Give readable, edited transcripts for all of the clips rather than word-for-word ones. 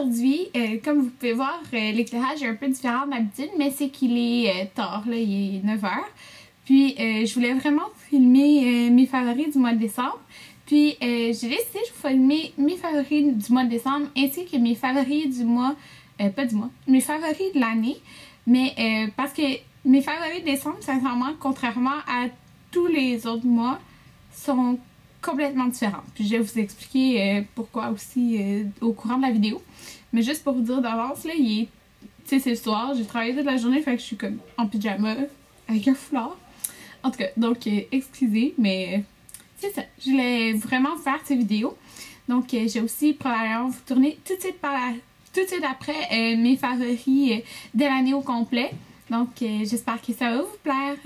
aujourd'hui, comme vous pouvez voir, l'éclairage est un peu différent d'habitude, mais c'est qu'il est tard, là, il est 9 h. Puis je voulais vraiment filmer mes favoris du mois de décembre. Puis j'ai décidé de filmer mes favoris du mois de décembre ainsi que mes favoris du mois, mes favoris de l'année. Mais parce que mes favoris de décembre, sincèrement, contrairement à tous les autres mois, sont complètement différents. Puis je vais vous expliquer pourquoi aussi au courant de la vidéo. Mais juste pour vous dire d'avance, là, tu sais, c'est le soir, j'ai travaillé toute la journée, fait que je suis comme en pyjama avec un foulard. En tout cas, donc excusez, mais c'est ça. Je voulais vraiment faire ces vidéos. Donc j'ai aussi probablement vous tourner tout de suite après mes favoris de l'année au complet. Donc j'espère que ça va vous plaire.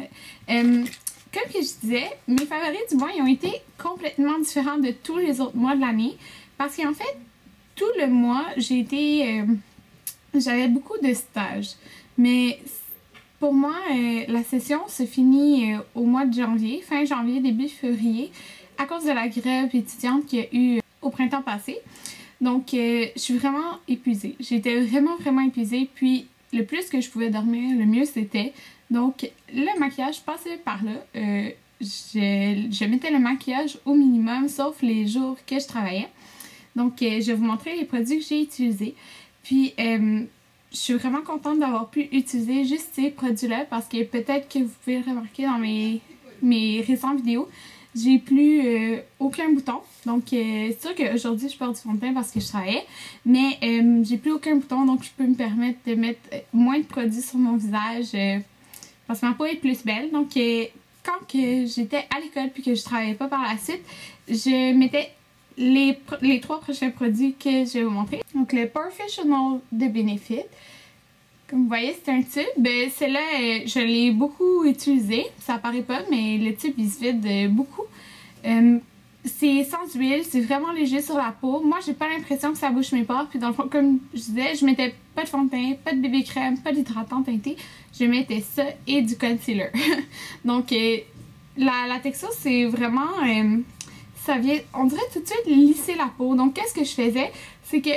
Comme que je disais, mes favoris du mois ils ont été complètement différents de tous les autres mois de l'année. Parce qu'en fait, tout le mois, j'avais beaucoup de stages. Mais pour moi, la session se finit au mois de janvier, fin janvier, début février, à cause de la grève étudiante qu'il y a eu au printemps passé. Donc, je suis vraiment épuisée. J'étais vraiment épuisée. Puis, le plus que je pouvais dormir, le mieux c'était. Donc, le maquillage passait par là. Je mettais le maquillage au minimum, sauf les jours que je travaillais. Donc, je vais vous montrer les produits que j'ai utilisés. Puis, je suis vraiment contente d'avoir pu utiliser juste ces produits-là parce que peut-être que vous pouvez le remarquer dans mes récentes vidéos, j'ai plus aucun bouton. Donc, c'est sûr qu'aujourd'hui, je porte du fond de teint parce que je travaillais, mais j'ai plus aucun bouton, donc je peux me permettre de mettre moins de produits sur mon visage parce que ma peau est plus belle. Donc, quand j'étais à l'école puis que je travaillais pas par la suite, je mettais les 3 prochains produits que je vais vous montrer. Donc, le Professional de Benefit. Comme vous voyez, c'est un tube. Celui-là, je l'ai beaucoup utilisé. Ça apparaît pas, mais le tube, il se vide beaucoup. C'est sans huile, c'est vraiment léger sur la peau. Moi, j'ai pas l'impression que ça bouche mes pores. Puis dans le fond, comme je disais, je mettais pas de fond de teint, pas de bébé crème, pas d'hydratant teinté. Je mettais ça et du concealer. Donc, la texture, c'est vraiment... ça vient, on dirait tout de suite lisser la peau. Donc, qu'est-ce que je faisais? C'est que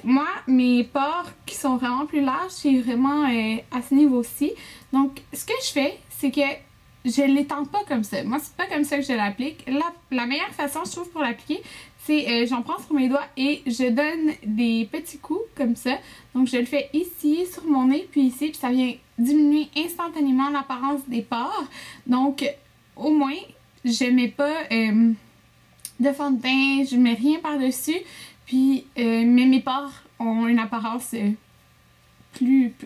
moi, mes pores qui sont vraiment plus larges, c'est vraiment à ce niveau-ci. Donc, ce que je fais, c'est que je l'étends pas comme ça. Moi, c'est pas comme ça que je l'applique. La meilleure façon, je trouve, pour l'appliquer, c'est j'en prends sur mes doigts et je donne des petits coups comme ça. Donc, je le fais ici, sur mon nez, puis ici, puis ça vient diminuer instantanément l'apparence des pores. Donc, au moins, je mets pas de fond de teint, je mets rien par-dessus. Puis, mais mes pores ont une apparence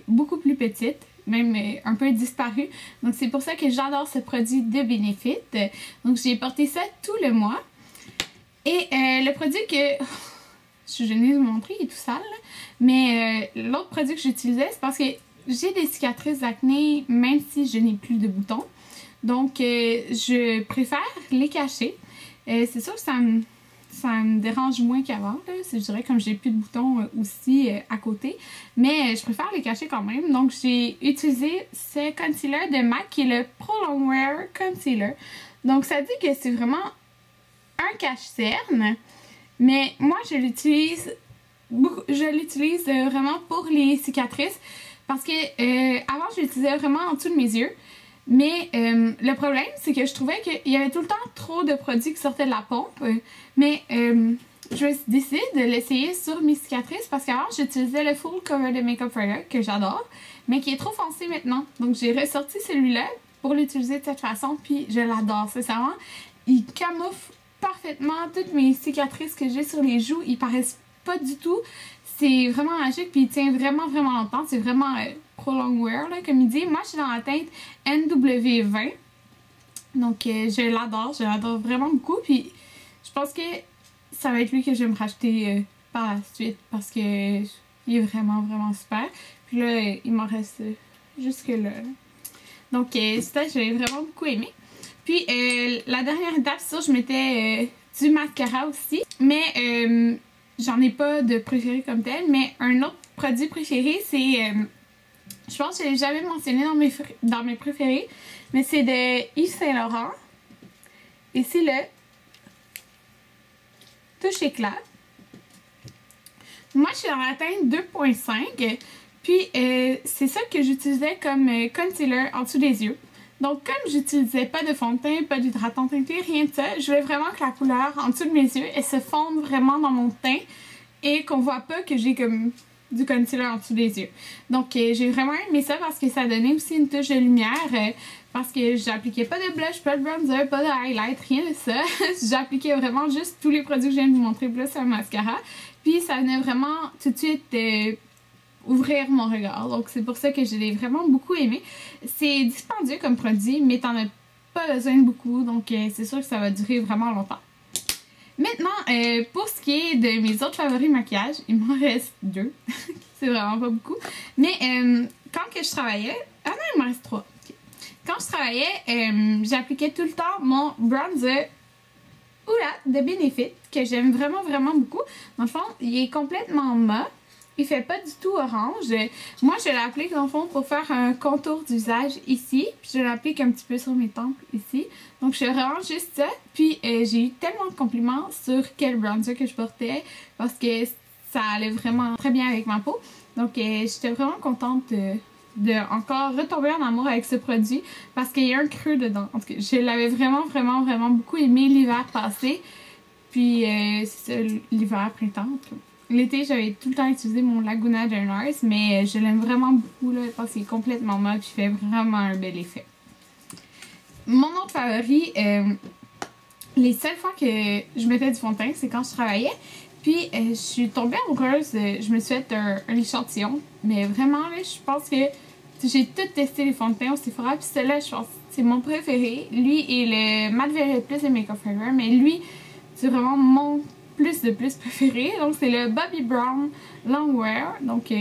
beaucoup plus petite, même un peu disparue. Donc, c'est pour ça que j'adore ce produit de Benefit. Donc, j'ai porté ça tout le mois. Et le produit que... je suis gênée de vous montrer, il est tout sale. Mais l'autre produit que j'utilisais, c'est parce que j'ai des cicatrices d'acné, même si je n'ai plus de boutons. Donc, je préfère les cacher. C'est sûr que ça me dérange moins qu'avant, je dirais, comme j'ai plus de boutons aussi à côté. Mais je préfère les cacher quand même. Donc, j'ai utilisé ce concealer de MAC qui est le Pro Longwear Concealer. Donc, ça dit que c'est vraiment un cache-cerne. Mais moi, je l'utilise vraiment pour les cicatrices. Parce que avant, je l'utilisais vraiment en dessous de mes yeux. Mais le problème, c'est que je trouvais qu'il y avait tout le temps trop de produits qui sortaient de la pompe. Mais je me suis décidé de l'essayer sur mes cicatrices parce qu'avant, j'utilisais le Full Cover de Makeup Forever, que j'adore, mais qui est trop foncé maintenant. Donc, j'ai ressorti celui-là pour l'utiliser de cette façon, puis je l'adore. Sincèrement, il camoufle parfaitement toutes mes cicatrices que j'ai sur les joues. Ils paraissent pas du tout. C'est vraiment magique, puis il tient vraiment longtemps. C'est vraiment Pro Longwear, là, comme il dit. Moi, je suis dans la teinte NW20. Donc, je l'adore vraiment beaucoup. Puis, je pense que ça va être lui que je vais me racheter par la suite parce que il est vraiment super. Puis là, il m'en reste jusque là. Donc, ça, j'ai vraiment beaucoup aimé. Puis, la dernière étape, c'est sûr, je mettais du mascara aussi. Mais, j'en ai pas de préféré comme tel. Mais un autre produit préféré, c'est... je pense que je l'ai jamais mentionné dans mes préférés. Mais c'est de Yves Saint Laurent. Et c'est le Touche Éclat. Moi, je suis dans la teinte 2.5. Puis, c'est ça que j'utilisais comme concealer en dessous des yeux. Donc, comme j'utilisais pas de fond de teint, pas d'hydratant teinté, rien de ça, je voulais vraiment que la couleur en dessous de mes yeux, elle se fonde vraiment dans mon teint et qu'on voit pas que j'ai comme du concealer en dessous des yeux. Donc, j'ai vraiment aimé ça parce que ça donnait aussi une touche de lumière. Parce que j'appliquais pas de blush, pas de bronzer, pas de highlight, rien de ça. J'appliquais vraiment juste tous les produits que je viens de vous montrer, plus un mascara. Puis ça venait vraiment tout de suite ouvrir mon regard. Donc c'est pour ça que je l'ai vraiment beaucoup aimé. C'est dispendieux comme produit, mais t'en as pas besoin de beaucoup. Donc c'est sûr que ça va durer vraiment longtemps. Maintenant, pour ce qui est de mes autres favoris maquillage, il m'en reste 2. C'est vraiment pas beaucoup. Mais quand que je travaillais... Ah non, il m'en reste 3. Quand je travaillais, j'appliquais tout le temps mon bronzer de Benefit, que j'aime vraiment, vraiment beaucoup. Dans le fond, il est complètement mat. Il fait pas du tout orange. Moi, je l'applique dans le fond pour faire un contour du visage ici. Puis je l'applique un petit peu sur mes tempes ici. Donc, je fais vraiment juste ça. Puis, j'ai eu tellement de compliments sur quel bronzer que je portais parce que ça allait vraiment très bien avec ma peau. Donc, j'étais vraiment contente de encore retomber en amour avec ce produit parce qu'il y a un creux dedans. En tout cas, je l'avais vraiment, vraiment, vraiment beaucoup aimé l'hiver passé. Puis, c'est ça, l'hiver, printemps. L'été, j'avais tout le temps utilisé mon Laguna de NARS, mais je l'aime vraiment beaucoup là, parce qu'il est complètement mat et il fait vraiment un bel effet. Mon autre favori, les seules fois que je mettais du fond de teint, c'est quand je travaillais. Puis, je suis tombée amoureuse, je me suis fait un échantillon, mais vraiment, là, je pense que j'ai tout testé les fonds de teint au Sephora, puis celui-là, je pense que c'est mon préféré. Lui et le Matte Velvet Plus de Makeup Forever, mais lui, c'est vraiment mon plus préféré. Donc, c'est le Bobbi Brown Longwear. Donc,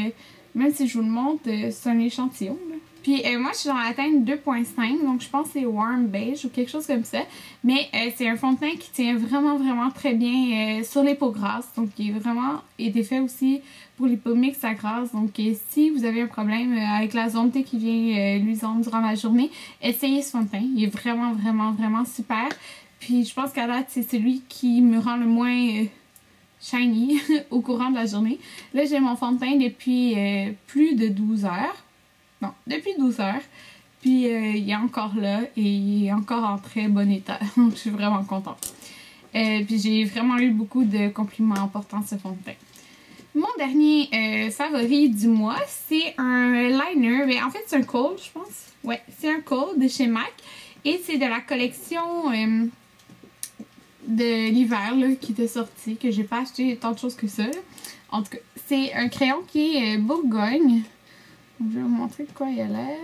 même si je vous le montre, c'est un échantillon, là. Puis moi, je suis dans la teinte 2.5, donc je pense que c'est Warm Beige ou quelque chose comme ça. Mais c'est un fond de teint qui tient vraiment, vraiment très bien sur les peaux grasses. Donc, il est vraiment été fait aussi pour les peaux mixtes à grasse. Donc, si vous avez un problème avec la zone T qui vient luisante durant la journée, essayez ce fond de teint. Il est vraiment, vraiment, vraiment super. Puis, je pense qu'à date, c'est celui qui me rend le moins shiny au courant de la journée. Là, j'ai mon fond de teint depuis plus de 12 heures. Non, depuis 12 heures. Puis il est encore là et il est encore en très bon état. Donc je suis vraiment contente. Puis j'ai vraiment eu beaucoup de compliments en portant ce fond de teint. Mon dernier favori du mois, c'est un liner. Mais en fait, c'est un Kohl, je pense. Ouais, c'est un Kohl de chez MAC. Et c'est de la collection de l'hiver qui était sortie. Que j'ai pas acheté tant de choses que ça. Là. En tout cas, c'est un crayon qui est Bourgogne. Je vais vous montrer de quoi il a l'air.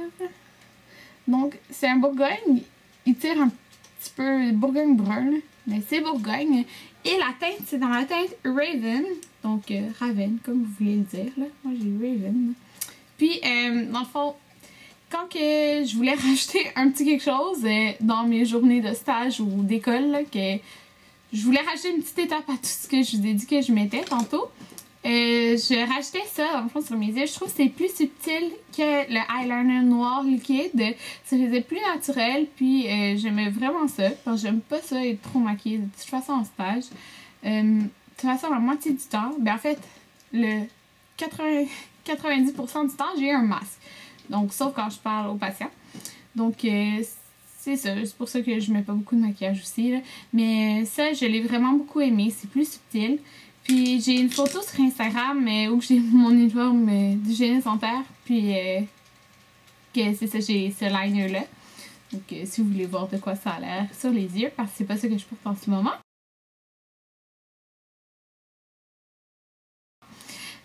Donc, c'est un Bourgogne. Il tire un petit peu Bourgogne brun, mais c'est Bourgogne. Et la teinte, c'est dans la teinte Raven. Donc, Raven, comme vous voulez le dire. Là. Moi, j'ai Raven. Puis, dans le fond, quand que je voulais rajouter un petit quelque chose dans mes journées de stage ou d'école, que je voulais rajouter une petite étape à tout ce que je vous ai dit que je mettais tantôt. Je rachetais ça dans le fond sur mes yeux. Je trouve que c'est plus subtil que le eyeliner noir liquide. Ça faisait plus naturel. Puis j'aimais vraiment ça. Parce que j'aime pas ça être trop maquillée de toute façon en stage. De toute façon, la moitié du temps, ben en fait, le 90% du temps, j'ai un masque. Donc, sauf quand je parle aux patients. Donc, c'est ça. C'est pour ça que je mets pas beaucoup de maquillage aussi. Là. Mais ça, je l'ai vraiment beaucoup aimé. C'est plus subtil. Puis j'ai une photo sur Instagram où j'ai mon uniforme d'hygiéniste dentaire. Puis que c'est ça, j'ai ce liner là. Donc si vous voulez voir de quoi ça a l'air sur les yeux, parce que c'est pas ça que je porte en ce moment.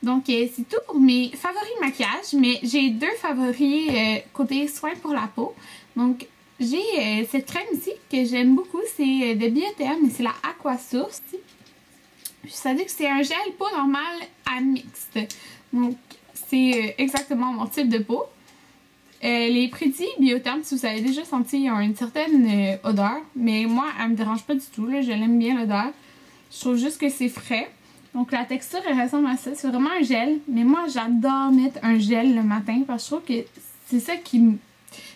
Donc c'est tout pour mes favoris maquillage, mais j'ai 2 favoris côté soins pour la peau. Donc j'ai cette crème ici que j'aime beaucoup, c'est de Biotherm, mais c'est la Aqua Source. Ça dit que c'est un gel peau normal à mixte. Donc, c'est exactement mon type de peau. Les produits Biotherm, si vous avez déjà senti, ils ont une certaine odeur. Mais moi, elle me dérange pas du tout. Là. Je l'aime bien l'odeur. Je trouve juste que c'est frais. Donc, la texture, elle ressemble à ça. C'est vraiment un gel. Mais moi, j'adore mettre un gel le matin. Parce que je trouve que c'est ça qui me...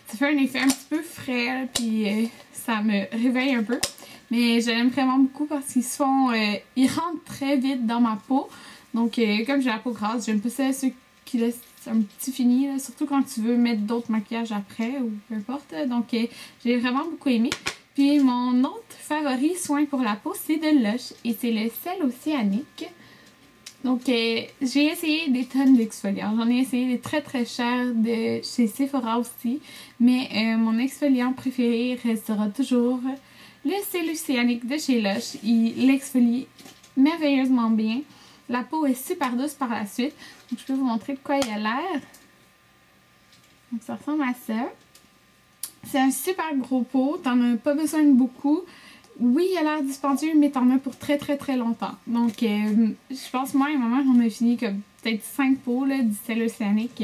Ça fait un effet un petit peu frais. Puis, ça me réveille un peu. Mais je l'aime vraiment beaucoup parce qu'ils se font... ils rentrent très vite dans ma peau. Donc comme j'ai la peau grasse, j'aime pas ça ceux qui laissent un petit fini, là, surtout quand tu veux mettre d'autres maquillages après ou peu importe. Donc j'ai vraiment beaucoup aimé. Puis mon autre favori soin pour la peau, c'est de Lush et c'est le sel océanique. Donc j'ai essayé des tonnes d'exfoliants. J'en ai essayé des très très chers de chez Sephora aussi. Mais mon exfoliant préféré restera toujours le sel océanique de chez Lush. Il l'exfolie merveilleusement bien. La peau est super douce par la suite. Donc je peux vous montrer de quoi il a l'air. Donc ça ressemble à ça. C'est un super gros pot. T'en as pas besoin de beaucoup. Oui, il a l'air dispendieux, mais t'en as pour très très très longtemps. Donc je pense moi et ma mère, on a fini comme peut-être 5 pots là, du sel océanique.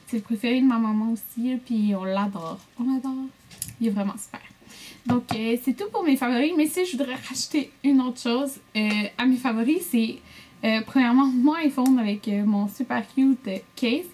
C'est le préféré de ma maman aussi. Là, puis on l'adore. On l'adore. Il est vraiment super. Donc c'est tout pour mes favoris. Mais si je voudrais racheter une autre chose à mes favoris, c'est premièrement mon iPhone avec mon super cute case.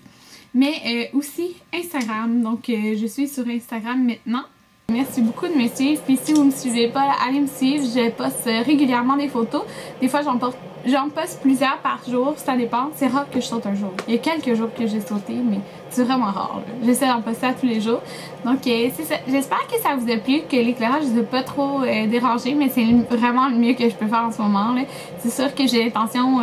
Mais aussi Instagram. Donc je suis sur Instagram maintenant. Merci beaucoup de me suivre. Puis si vous ne me suivez pas, allez me suivre. Je poste régulièrement des photos. Des fois j'en poste plusieurs par jour. Ça dépend. C'est rare que je saute un jour. Il y a quelques jours que j'ai sauté, mais c'est vraiment rare. J'essaie d'en poster à tous les jours. Donc c'est ça. J'espère que ça vous a plu, que l'éclairage ne vous a pas trop dérangé. Mais c'est vraiment le mieux que je peux faire en ce moment. C'est sûr que j'ai l'intention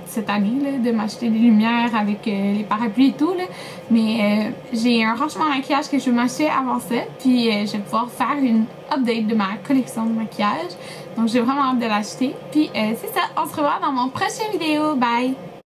cette année là, de m'acheter des lumières avec les parapluies et tout là. Mais j'ai un rangement de maquillage que je vais m'acheter avant ça, puis je vais pouvoir faire une update de ma collection de maquillage, donc j'ai vraiment hâte de l'acheter. Puis c'est ça, on se revoit dans mon prochain vidéo, bye!